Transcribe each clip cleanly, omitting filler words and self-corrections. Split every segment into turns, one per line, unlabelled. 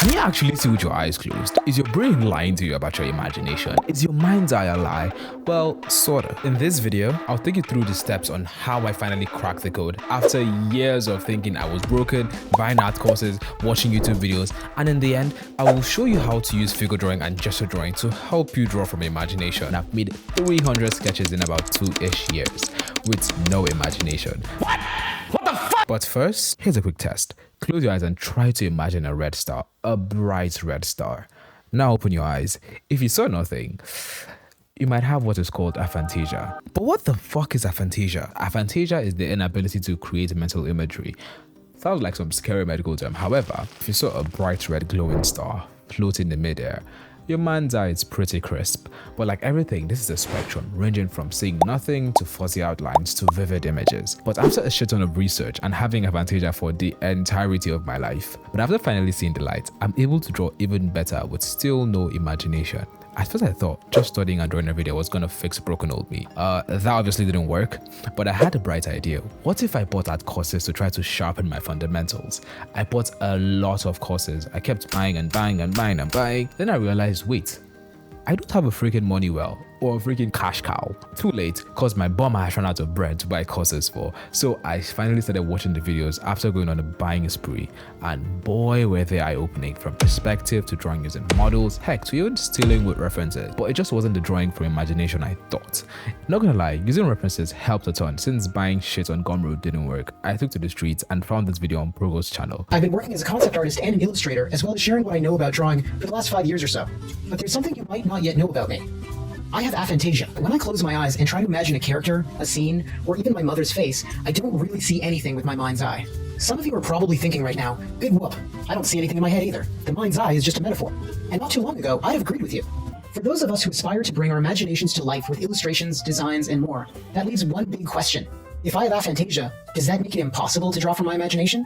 Can you actually see with your eyes closed? Is your brain lying to you about your imagination? Is your mind's eye a lie? Well, sorta. In this video, I'll take you through the steps on how I finally cracked the code after years of thinking I was broken, buying art courses, watching YouTube videos, and in the end, I will show you how to use figure drawing and gesture drawing to help you draw from imagination. I've made 300 sketches in about 2-ish years with no imagination. What? What the fuck? But first, here's a quick test. Close your eyes and try to imagine a red star, a bright red star. Now open your eyes. If you saw nothing, you might have what is called aphantasia. But what the fuck is aphantasia? Aphantasia is the inability to create mental imagery. Sounds like some scary medical term. However, if you saw a bright red glowing star floating in midair, your mind's eye is pretty crisp. But like everything, this is a spectrum ranging from seeing nothing to fuzzy outlines to vivid images. But after a shit ton of research and having aphantasia for the entirety of my life, but after finally seeing the light, I'm able to draw even better with still no imagination. At first I thought just studying and drawing every day was gonna fix broken old me. That obviously didn't work, but I had a bright idea. What if I bought art courses to try to sharpen my fundamentals? I bought a lot of courses. I kept buying and buying and buying and buying. Then I realized, wait, I don't have a freaking money well or a freaking cash cow. Too late, cause my bum has run out of bread to buy courses for. So I finally started watching the videos after going on a buying spree, and boy were they eye-opening, from perspective to drawing using models, heck to even stealing with references. But it just wasn't the drawing from imagination I thought. Not gonna lie, using references helped a ton. Since buying shit on Gumroad didn't work, I took to the streets and found this video on Progo's channel.
I've been working as a concept artist and an illustrator, as well as sharing what I know about drawing for the last 5 years or so. But there's something you might not yet know about me. I have aphantasia. When I close my eyes and try to imagine a character, a scene, or even my mother's face, I don't really see anything with my mind's eye. Some of you are probably thinking right now, big whoop, I don't see anything in my head either. The mind's eye is just a metaphor. And not too long ago, I'd have agreed with you. For those of us who aspire to bring our imaginations to life with illustrations, designs, and more, that leaves one big question. If I have aphantasia, does that make it impossible to draw from my imagination?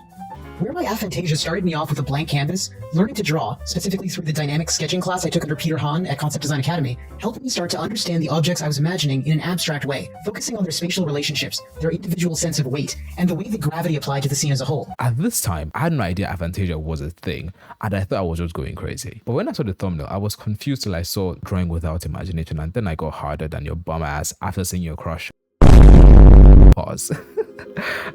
Where my aphantasia started me off with a blank canvas, learning to draw, specifically through the dynamic sketching class I took under Peter Hahn at Concept Design Academy, helped me start to understand the objects I was imagining in an abstract way, focusing on their spatial relationships, their individual sense of weight, and the way that gravity applied to the scene as a whole.
At this time, I had no idea aphantasia was a thing, and I thought I was just going crazy. But when I saw the thumbnail, I was confused till I saw drawing without imagination, and then I got harder than your bum ass after seeing your crush. Pause.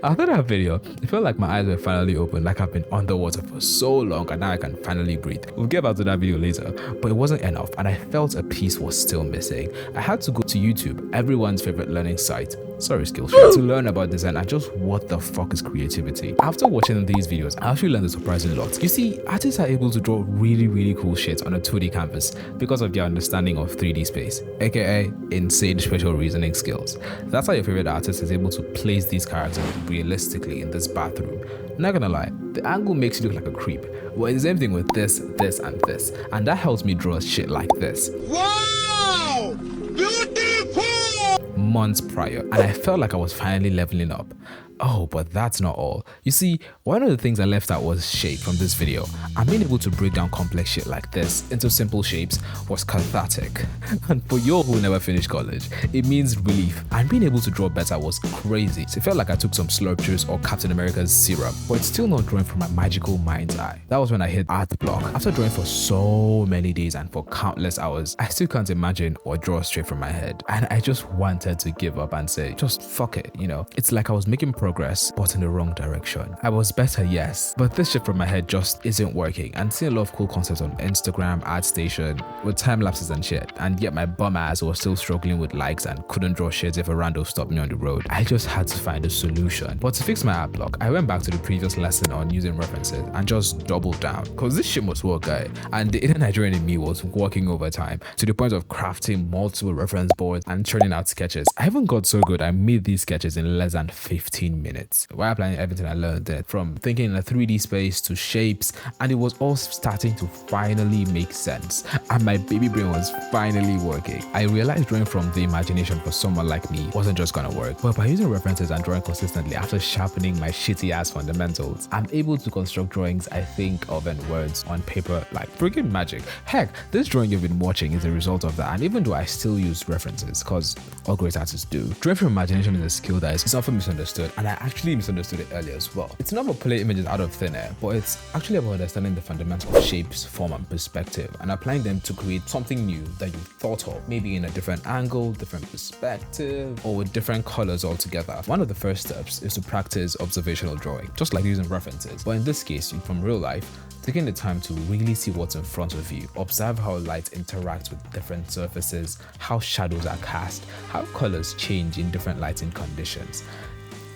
After that video, it felt like my eyes were finally open, like I've been underwater for so long and now I can finally breathe. We'll get back to that video later, but it wasn't enough and I felt a piece was still missing. I had to go to YouTube, everyone's favorite learning site, sorry Skillshare, to learn about design and just what the fuck is creativity. After watching these videos, I actually learned a surprising lot. You see, artists are able to draw really cool shit on a 2D canvas because of their understanding of 3D space, aka insane spatial reasoning skills. That's how your favorite artist is able to place these characters realistically in this bathroom. Not gonna lie, the angle makes you look like a creep. Well, it's the same thing with this, and this, and that helps me draw shit like this.
Wow! Beautiful!
Months prior, and I felt like I was finally leveling up. Oh, but that's not all. You see, one of the things I left out was shape from this video. And being able to break down complex shit like this into simple shapes was cathartic. And for you who never finished college, it means relief. And being able to draw better was crazy. So it felt like I took some slurp juice or Captain America's serum, but it's still not drawing from my magical mind's eye. That was when I hit art block. After drawing for so many days and for countless hours, I still can't imagine or draw straight from my head. And I just wanted to give up and say, just fuck it, you know. It's like I was making progress, but in the wrong direction. I was better, yes, but this shit from my head just isn't working. And seeing a lot of cool concepts on Instagram, ArtStation, with time lapses and shit, and yet my bum ass was still struggling with likes and couldn't draw shit if a rando stopped me on the road. I just had to find a solution. But to fix my art block, I went back to the previous lesson on using references and just doubled down, cause this shit must work, guy. And the inner Nigerian in me was working overtime to the point of crafting multiple reference boards and churning out sketches. I even got so good I made these sketches in less than 15 minutes while applying everything I learned there, from thinking in a 3D space to shapes, and it was all starting to finally make sense and my baby brain was finally working. I realized drawing from the imagination for someone like me wasn't just gonna work, but by using references and drawing consistently after sharpening my shitty ass fundamentals, I'm able to construct drawings I think of and words on paper like freaking magic. Heck, this drawing you've been watching is a result of that, and even though I still use references, cause all great artists do, drawing from imagination is a skill that is often misunderstood and I actually misunderstood it earlier as well. It's not about pulling images out of thin air, but it's actually about understanding the fundamentals of shapes, form, and perspective, and applying them to create something new that you thought of, maybe in a different angle, different perspective, or with different colors altogether. One of the first steps is to practice observational drawing, just like using references, but in this case, from real life, taking the time to really see what's in front of you, observe how light interacts with different surfaces, how shadows are cast, how colors change in different lighting conditions.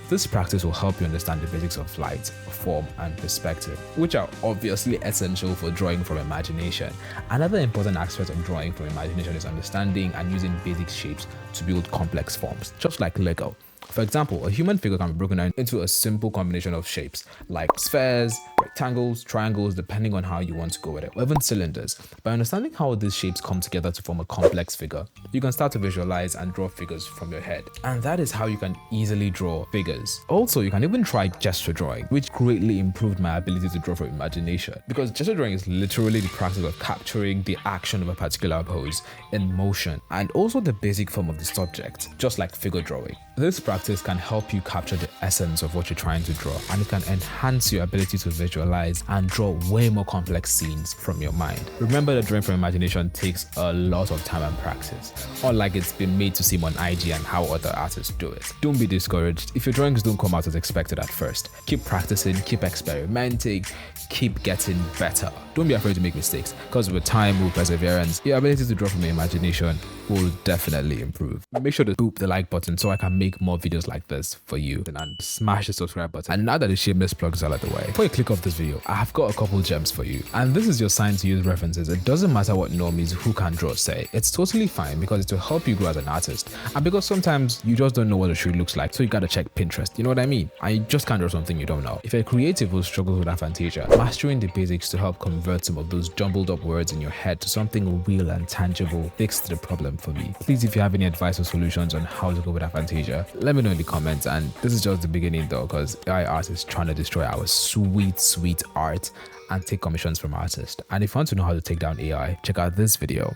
This practice will help you understand the basics of light, form, and perspective, which are obviously essential for drawing from imagination. Another important aspect of drawing from imagination is understanding and using basic shapes to build complex forms, just like Lego. For example, a human figure can be broken down into a simple combination of shapes like spheres, rectangles, triangles, depending on how you want to go with it, or even cylinders. By understanding how these shapes come together to form a complex figure, you can start to visualize and draw figures from your head. And that is how you can easily draw figures. Also, you can even try gesture drawing, which greatly improved my ability to draw from imagination, because gesture drawing is literally the practice of capturing the action of a particular pose in motion and also the basic form of the subject, just like figure drawing. This practice can help you capture the essence of what you're trying to draw, and it can enhance your ability to visualize and draw way more complex scenes from your mind. Remember that drawing from imagination takes a lot of time and practice, unlike it's been made to seem on IG and how other artists do it. Don't be discouraged if your drawings don't come out as expected at first. Keep practicing, keep experimenting, keep getting better. Don't be afraid to make mistakes, because with time, with perseverance, your ability to draw from your imagination will definitely improve. Make sure to boop the like button so I can make more videos like this for you, and smash the subscribe button. And now that the shameless plugs are out of the way, before you click off this video, I have got a couple gems for you. And this is your sign to use references. It doesn't matter what normies who can draw say. It's totally fine, because it will help you grow as an artist, and because sometimes you just don't know what a shoe looks like, so you gotta check Pinterest, you know what I mean? And you just can't draw something you don't know. If you're creative who struggles with aphantasia, mastering the basics to help convert some of those jumbled up words in your head to something real and tangible fixed the problem for me. Please, if you have any advice or solutions on how to go with aphantasia, let me know in the comments. And this is just the beginning though, because AI art is trying to destroy our sweet art and take commissions from artists. And if you want to know how to take down AI, check out this video.